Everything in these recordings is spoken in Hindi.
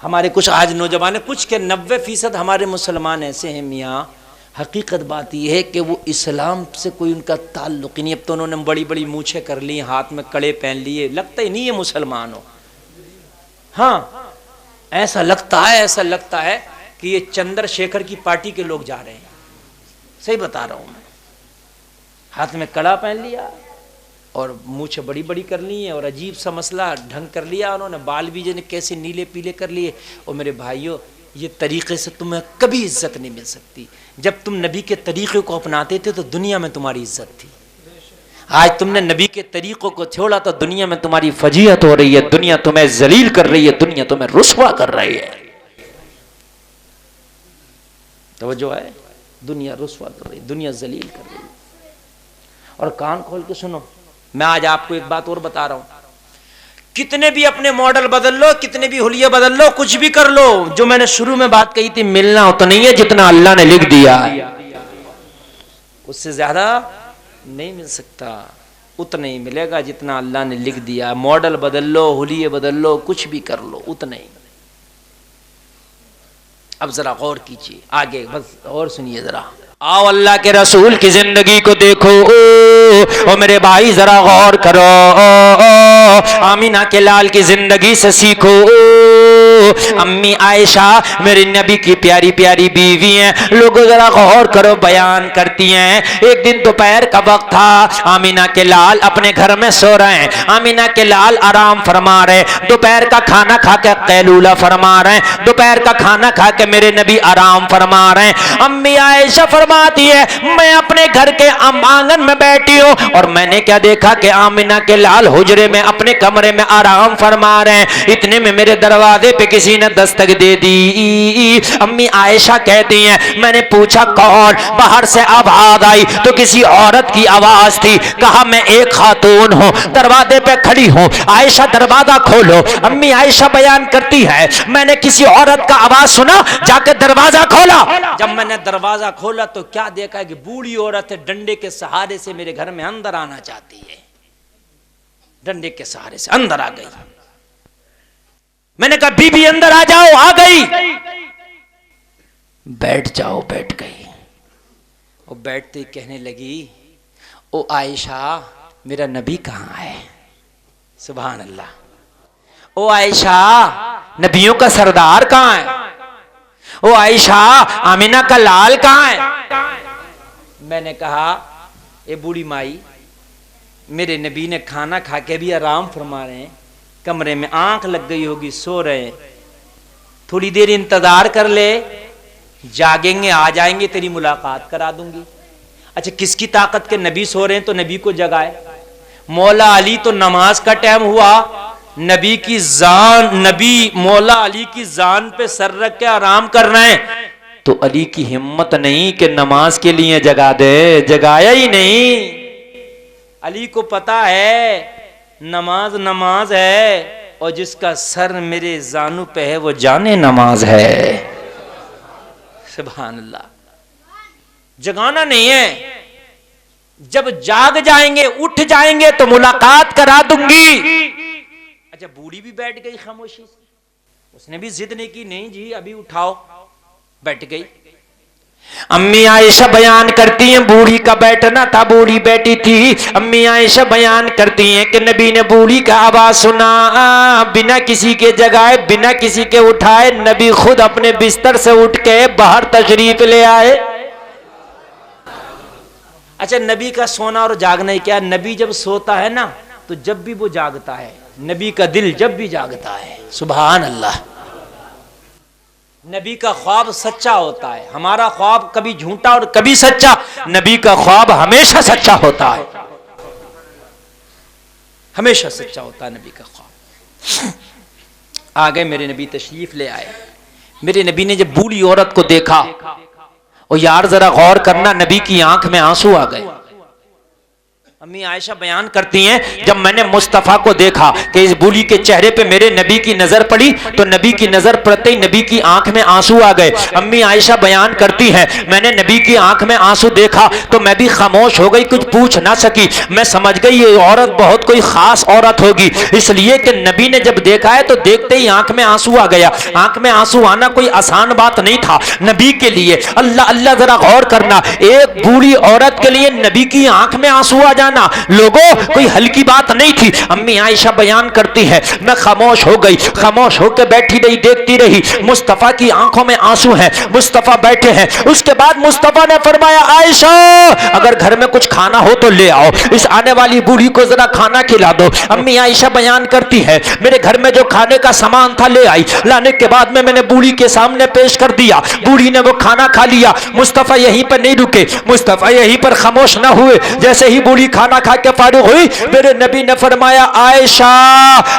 हमारे कुछ आज नौजवान है, कुछ के 90% हमारे मुसलमान ऐसे हैं मियाँ, हकीकत बात यह है कि वो इस्लाम से कोई उनका ताल्लुक ही नहीं। अब तो उन्होंने बड़ी बड़ी मूछें कर ली, हाथ में कड़े पहन लिए, लगता ही नहीं है मुसलमान हो। हाँ, ऐसा लगता है कि ये चंद्रशेखर की पार्टी के लोग जा रहे हैं। सही बता रहा हूँ मैं। हाथ में कड़ा पहन लिया और मूछें बड़ी बड़ी कर ली है और अजीब सा मसला ढंग कर लिया उन्होंने, बाल भी जने कैसे नीले पीले कर लिए। और मेरे भाइयों, ये तरीक़े से तुम्हें कभी इज्जत नहीं मिल सकती। जब तुम नबी के तरीक़े को अपनाते थे तो दुनिया में तुम्हारी इज्जत थी। आज तुमने नबी के तरीक़ों को छोड़ा तो दुनिया में तुम्हारी फजीहत हो रही है, दुनिया तुम्हें जलील कर रही है, दुनिया तुम्हें रुस्वा कर रही है। तो जो है, दुनिया रुस्वा कर रही है, दुनिया जलील कर रही है। और कान खोल के सुनो, मैं आज आपको एक बात और बता रहा हूं, कितने भी अपने मॉडल बदल लो, कितने भी हुलिये बदल लो, कुछ भी कर लो, जो मैंने शुरू में बात कही थी, मिलना हो तो नहीं है जितना अल्लाह ने लिख दिया है, उससे ज्यादा नहीं मिल सकता। उतना ही मिलेगा जितना अल्लाह ने लिख दिया। मॉडल बदल लो, हुलिये बदल लो, कुछ भी कर लो, उतना ही। अब जरा गौर कीजिए आगे, बस और सुनिए जरा। आओ अल्लाह के रसूल की जिंदगी को देखो, ओ मेरे भाई जरा गौर करो, आमीना के लाल की जिंदगी से सीखो। अम्मी आयशा मेरे नबी की प्यारी प्यारी बीवी हैं। लोगों जरा गौर करो, बयान करती हैं। एक दिन दोपहर का वक्त था, आमीना के लाल अपने घर में सो रहे हैं। आमीना के लाल आराम फरमा रहे, दोपहर का खाना खा के कैलूला फरमा रहे हैं। दोपहर का खाना खा के मेरे नबी आराम फरमा रहे हैं। अम्मी आयशा फरमाती है, मैं अपने घर के आंगन में बैठी हूँ और मैंने क्या देखा कि आमीना के लाल हुजरे में अपने कमरे में आराम फरमा रहे हैं। इतने में मेरे दरवाजे पे किसी ने दस्तक दे दी। अम्मी आयशा कहती हैं, मैंने पूछा कौन, बाहर से आवाज आई तो किसी औरत की आवाज थी। कहा मैं एक खातून हूँ, दरवाजे पे खड़ी हूँ, आयशा दरवाजा खोलो। अम्मी आयशा बयान करती है, मैंने किसी औरत का आवाज सुना, जाकर दरवाजा खोला। जब मैंने दरवाजा खोला तो क्या देखा कि बूढ़ी औरत है, डंडे के सहारे से मेरे घर में अंदर आना चाहती है। डंडे के सहारे से अंदर आ गई। मैंने कहा बीबी अंदर आ जाओ, आ गई। बैठ जाओ, बैठ गई। और बैठते ही कहने लगी, ओ आयशा मेरा नबी कहाँ है? सुभान अल्लाह। ओ आयशा नबियों का सरदार कहाँ है? ओ आयशा आमीना का लाल कहाँ है? मैंने कहा, ए बूढ़ी माई, मेरे नबी ने खाना खा के भी आराम फरमा रहे हैं, कमरे में आंख लग गई होगी, सो रहे हैं, थोड़ी देर इंतजार कर ले, जागेंगे आ जाएंगे, तेरी मुलाकात करा दूंगी। अच्छा, किसकी ताकत के नबी सो रहे हैं तो नबी को जगाए? मौला अली तो नमाज का टाइम हुआ, नबी की जान, नबी मौला अली की जान पे सर रख के आराम कर रहे हैं, तो अली की हिम्मत नहीं कि नमाज के लिए जगा दे, जगाया ही नहीं। अली को पता है नमाज नमाज है, और जिसका सर मेरे जानू पे है वो जाने नमाज है। सुभान अल्लाह। जगाना नहीं है, जब जाग जाएंगे, उठ जाएंगे तो मुलाकात करा दूंगी। अच्छा, बूढ़ी भी बैठ गई खामोशी से, उसने भी जिद नहीं की, नहीं जी अभी उठाओ, बैठ गई। अम्मी आयशा बयान करती हैं, बूढ़ी का बैठना था, बूढ़ी बैठी थी। अम्मी आयशा बयान करती हैं कि नबी ने बूढ़ी का आवाज सुना, बिना किसी के जगाए, बिना किसी के उठाए, नबी खुद अपने बिस्तर से उठ के बाहर तशरीफ ले आए। अच्छा, नबी का सोना और जागना ही क्या? नबी जब सोता है ना तो जब भी वो जागता है, नबी का दिल जब भी जागता है। सुभान अल्लाह। नबी का ख्वाब सच्चा होता है, हमारा ख्वाब कभी झूठा और कभी सच्चा, नबी का ख्वाब हमेशा सच्चा होता है, हमेशा सच्चा होता है नबी का ख्वाब। आ गए मेरे नबी, तशरीफ ले आए। मेरे नबी ने जब बूढ़ी औरत को देखा, और यार जरा गौर करना, नबी की आंख में आंसू आ गए। अम्मी आयशा बयान करती हैं, जब मैंने मुस्तफ़ा को देखा कि इस बूढ़ी के चेहरे पे मेरे नबी की नजर पड़ी तो नबी की नजर पड़ते ही नबी की आंख में आंसू आ गए। अम्मी आयशा बयान करती हैं, मैंने नबी की आंख में आंसू देखा तो मैं भी खामोश हो गई, कुछ पूछ ना सकी। मैं समझ गई ये औरत बहुत कोई खास औरत होगी, इसलिए कि नबी ने जब देखा है तो देखते ही आंख में आंसू आ गया। आंख में आंसू आना कोई आसान बात नहीं था नबी के लिए। अल्लाह अल्लाह, जरा गौर करना, एक बूढ़ी औरत के लिए नबी की आंख में आंसू आ जाना लोगों कोई हल्की बात नहीं थी। अम्मी आयशा बयान करती है, मैं खामोश हो गई, खामोश होकर बैठी रही, देखती रही। मुस्तफा की आंखों में आंसू हैं, मुस्तफा बैठे हैं। उसके बाद मुस्तफा ने फरमाया, आयशा अगर घर में कुछ खाना हो तो ले आओ, इस आने वाली बूढ़ी को जरा खाना खिला दो। अम्मी आयशा बयान करती है, मेरे घर में जो खाने का सामान था ले आई, लाने के बाद में मैंने बूढ़ी के सामने पेश कर दिया। बूढ़ी ने वो खाना खा लिया। मुस्तफा यहीं पर नहीं रुके, मुस्तफा यहीं पर खामोश ना हुए। जैसे ही बूढ़ी खाना खा के फारिग हुई, मेरे नबी ने फरमाया, आयशा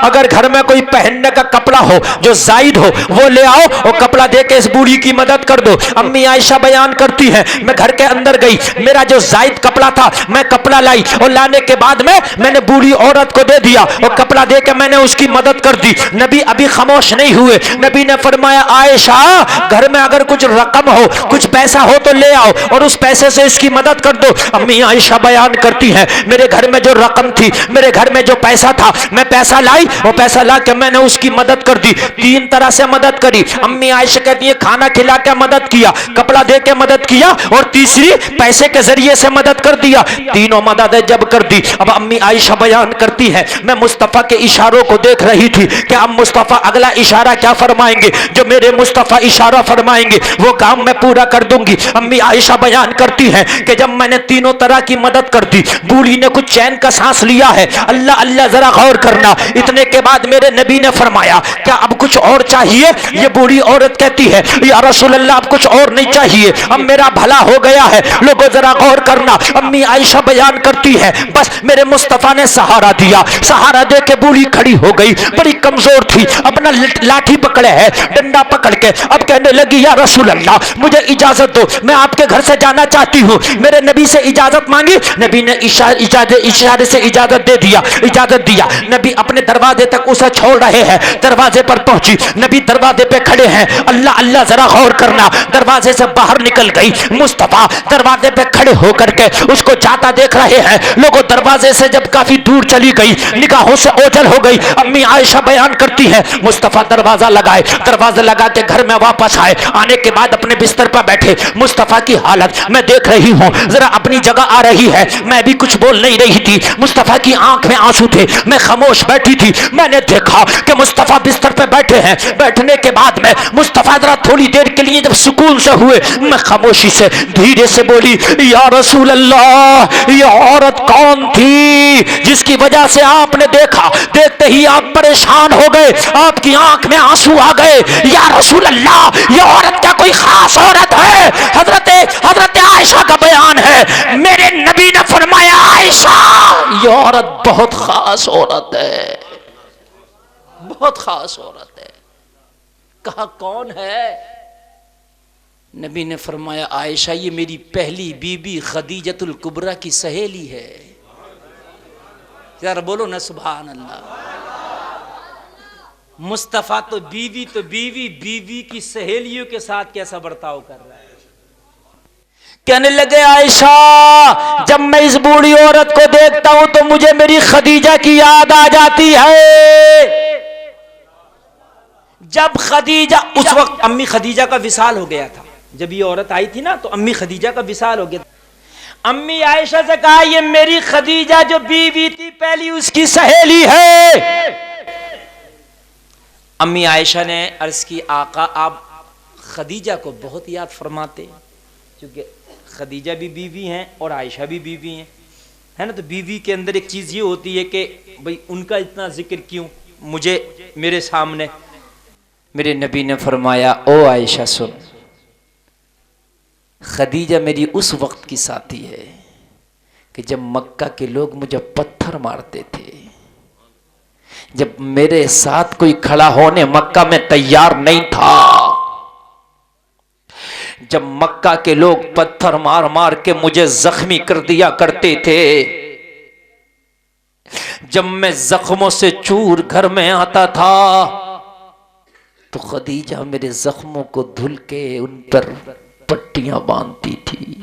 अगर घर में कोई पहनने का कपड़ा हो जो जायद हो वो ले आओ और कपड़ा दे के इस बूढ़ी की मदद कर दो। अम्मी आयशा बयान करती है, मैं घर के अंदर गई, मेरा जो जायद कपड़ा था मैं कपड़ा लाई और लाने के बाद में मैंने बूढ़ी औरत को दे दिया और कपड़ा दे के मैंने उसकी मदद कर दी। नबी अभी खामोश नहीं हुए, नबी ने फरमाया, आयशा घर में अगर कुछ रकम हो, कुछ पैसा हो तो ले आओ और उस पैसे से इसकी मदद कर दो। अम्मी आयशा बयान करती है, मेरे घर में जो रकम थी, मेरे घर में जो पैसा था, मैं पैसा लाई और पैसा ला के मैंने उसकी मदद कर दी। तीन तरह से मदद करी। अम्मी आयशा कहती है, खाना खिला के मदद किया, कपड़ा दे के मदद किया और तीसरी पैसे के जरिए से मदद कर दिया। तीनों मददें जब कर दी, अब अम्मी आयशा बयान करती है, मैं मुस्तफा के इशारों को देख रही थी कि अब मुस्तफा अगला इशारा क्या फरमाएंगे। जो मेरे मुस्तफा इशारा फरमाएंगे वो काम मैं पूरा कर दूंगी। अम्मी आयशा बयान करती है कि जब मैंने तीनों तरह की मदद कर दी, बूढ़ी ने कुछ चैन का सांस लिया है। अल्लाह अल्लाह, जरा गौर करना। इतने के बाद मेरे नबी ने फरमाया, क्या अब कुछ और चाहिए? ये बूढ़ी औरत कहती है, या रसूल अल्लाह अब कुछ और नहीं चाहिए, अब मेरा भला हो गया है। लोगों जरा गौर करना। अम्मी आयशा बयान करती है, बस मेरे मुस्तफा ने सहारा दिया, सहारा दे के बूढ़ी खड़ी हो गई, बड़ी कमजोर थी, अपना लाठी पकड़े है, डंडा पकड़ के अब कहने लगी, या रसूल अल्लाह मुझे इजाजत दो, मैं आपके घर से जाना चाहती हूँ। मेरे नबी से इजाजत मांगी, नबी ने इशारे से इजाजत दे दिया, इजाजत दिया। नबी अपने दरवाजे तक उसे छोड़ रहे हैं, दरवाजे पर पहुंची, नबी दरवाजे पे खड़े हैं। अल्लाह अल्लाह, जरा गौर करना। दरवाजे से बाहर निकल गई, मुस्तफा दरवाजे पे खड़े होकर के उसको जाता देख रहे हैं। लोगों दरवाजे से जब काफी दूर चली गई, निगाहों से ओझल हो गई। अम्मी आयशा बयान करती है, मुस्तफा दरवाजा लगाए, दरवाजा लगा के घर में वापस आए। आने के बाद अपने बिस्तर पर बैठे, मुस्तफा की हालत मैं देख रही हूँ, जरा अपनी जगह आ रही है। मैं भी कुछ बोल नहीं रही थी, मुस्तफा की आंख में आंसू थे, मैं खामोश बैठी थी। मैंने देखा कि मुस्तफा बिस्तर पे बैठे हैं। बैठने के बाद में मुस्तफा जरा थोड़ी देर के लिए जब सुकून से हुए, मैं खामोशी से धीरे से बोली, या रसूल अल्लाह ये औरत कौन थी जिसकी वजह से आपने देखा, देखते ही आप परेशान हो गए, आपकी आंख में आंसू आ गए। या रसूल अल्लाह ये औरत क्या कोई खास औरत है? हजरत आयशा का बयान है, मेरे नबी ने फरमाया, आयशा ये औरत बहुत खास औरत है, बहुत खास औरत है। कहा कौन है? नबी ने फरमाया, आयशा ये मेरी पहली बीबी खदीजतुल कुबरा की सहेली है। यार बोलो ना सुभान अल्लाह। मुस्तफा तो बीवी बीवी की सहेलियों के साथ कैसा बर्ताव कर रहा है। कहने लगे, आयशा जब मैं इस बूढ़ी औरत को देखता हूं तो मुझे मेरी खदीजा की याद आ जाती है। जब खदीजा, उस वक्त अम्मी खदीजा का विसाल हो गया था, जब ये औरत आई थी ना तो अम्मी खदीजा का विसाल हो गया। अम्मी आयशा से कहा, ये मेरी खदीजा जो बीवी थी पहली उसकी सहेली है। अम्मी आयशा ने अर्ज की, आका आप खदीजा को बहुत याद फरमाते, क्योंकि खदीजा भी बीवी हैं और आयशा भी बीवी हैं, है ना। तो बीवी के अंदर एक चीज ये होती है कि भाई उनका इतना जिक्र क्यों मुझे मेरे सामने। मेरे नबी ने फरमाया, ओ आयशा सुन, खदीजा मेरी उस वक्त की साथी है कि जब मक्का के लोग मुझे पत्थर मारते थे, जब मेरे साथ कोई खड़ा होने मक्का में तैयार नहीं था, जब मक्का के लोग पत्थर मार मार के मुझे जख्मी कर दिया करते थे, जब मैं जख्मों से चूर घर में आता था तो खदीजा मेरे जख्मों को धुल के उन पर पट्टियां बांधती थी।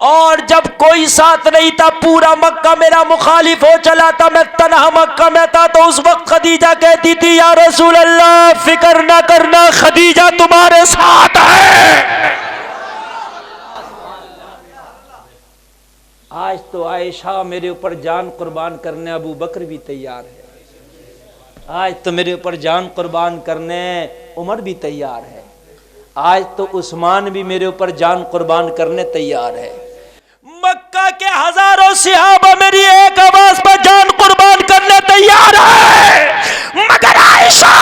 और जब कोई साथ नहीं था, पूरा मक्का मेरा मुखालिफ हो चला था, मैं तन्हा मक्का में था, तो उस वक्त खदीजा कहती थी या रसूल अल्लाह फिक्र ना करना, खदीजा तुम्हारे साथ है। आज तो आयशा मेरे ऊपर जान कुर्बान करने अबू बकर भी तैयार है, आज तो मेरे ऊपर जान कुर्बान करने उमर भी तैयार है, आज तो उस्मान भी मेरे ऊपर जान कुर्बान करने तैयार है। मक्का के हजारों सहाबा मेरी एक आवाज पर जान कुर्बान करने तैयार है, मगर आयशा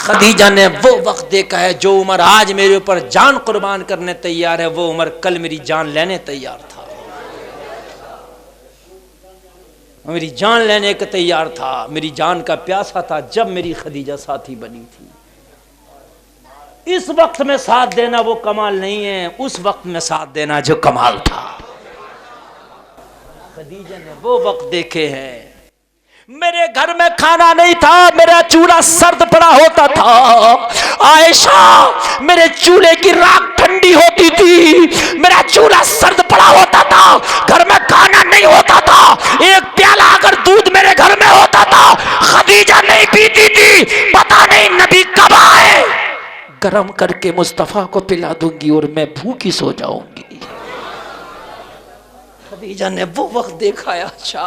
खदीजा ने वो वक्त देखा है जो उमर आज मेरे ऊपर जान कुर्बान करने तैयार है, वो उमर कल मेरी जान लेने तैयार था, मेरी जान लेने का तैयार था, मेरी जान का प्यासा था जब मेरी खदीजा साथी बनी थी। इस वक्त में साथ देना वो कमाल नहीं है, उस वक्त में साथ देना जो कमाल था। खदीजा ने वो वक्त देखे हैं। मेरे घर में खाना नहीं था, मेरा चूल्हा सर्द पड़ा होता था, आयशा मेरे चूल्हे की राख ठंडी होती थी, मेरा चूल्हा सर्द पड़ा होता था, घर में खाना नहीं होता था, एक प्याला अगर दूध मेरे घर में होता था खदीजा नहीं पीती थी, पता नहीं नबी कब आए, गरम करके मुस्तफा को पिला दूंगी और मैं भूखी सो जाऊंगी। खदीजा ने वो वक्त देखा है। अच्छा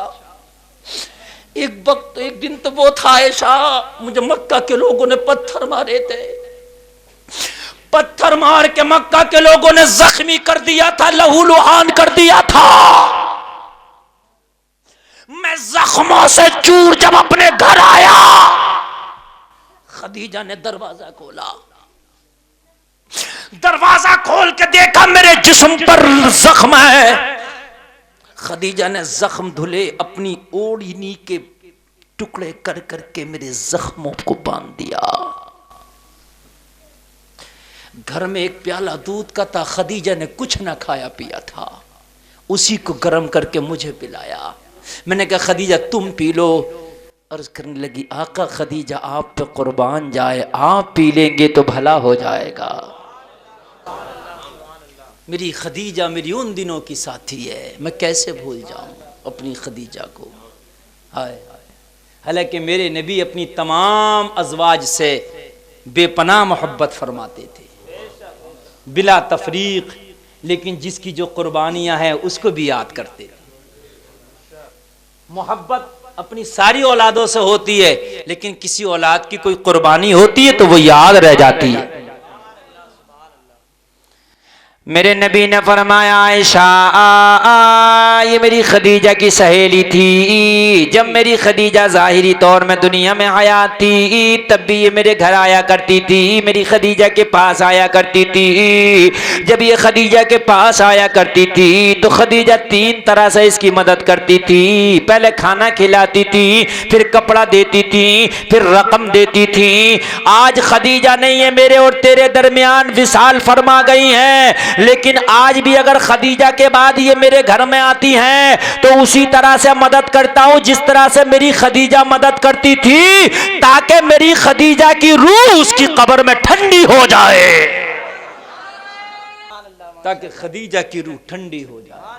एक वक्त, एक दिन तो वो था आयशा, मुझे मक्का के लोगों ने पत्थर मारे थे, पत्थर मार के मक्का के लोगों ने जख्मी कर दिया था, लहूलुहान कर दिया था। मैं जख्मों से चूर जब अपने घर आया, खदीजा ने दरवाजा खोला, दरवाजा खोल के देखा मेरे जिस्म पर जख्म है। खदीजा ने जख्म धुले, अपनी ओढ़नी के टुकड़े कर करके मेरे जख्मों को बांध दिया। घर में एक प्याला दूध का था, खदीजा ने कुछ ना खाया पिया था, उसी को गर्म करके मुझे पिलाया। मैंने कहा खदीजा तुम पी लो। अर्ज करने लगी आका खदीजा आप पे कुर्बान जाए, आप पी लेंगे तो भला हो जाएगा। मेरी खदीजा मेरी उन दिनों की साथी है, मैं कैसे भूल जाऊं अपनी खदीजा को। हाय हालांकि मेरे नबी अपनी तमाम अज़वाज से बेपनाह मोहब्बत फरमाते थे बिला तफरीक, लेकिन जिसकी जो कुर्बानियां हैं उसको भी याद करते थे। मोहब्बत अपनी सारी औलादों से होती है, लेकिन किसी औलाद की कोई कुर्बानी होती है तो वो याद रह जाती है। मेरे नबी ने फरमाया आयशा ये मेरी खदीजा की सहेली थी, जब मेरी खदीजा ज़ाहिरी तौर में दुनिया में हयात थी तब भी ये मेरे घर आया करती थी, मेरी खदीजा के पास आया करती थी। जब ये खदीजा के पास आया करती थी तो खदीजा तीन तरह से इसकी मदद करती थी, पहले खाना खिलाती थी, फिर कपड़ा देती थी, फिर रकम देती थी। आज खदीजा नहीं है मेरे और तेरे दरमियान विसाल फरमा गई हैं, लेकिन आज भी अगर खदीजा के बाद ये मेरे घर में आती हैं तो उसी तरह से मदद करता हूं जिस तरह से मेरी खदीजा मदद करती थी, ताकि मेरी खदीजा की रूह उसकी कब्र में ठंडी हो जाए, ताकि खदीजा की रूह ठंडी हो जाए।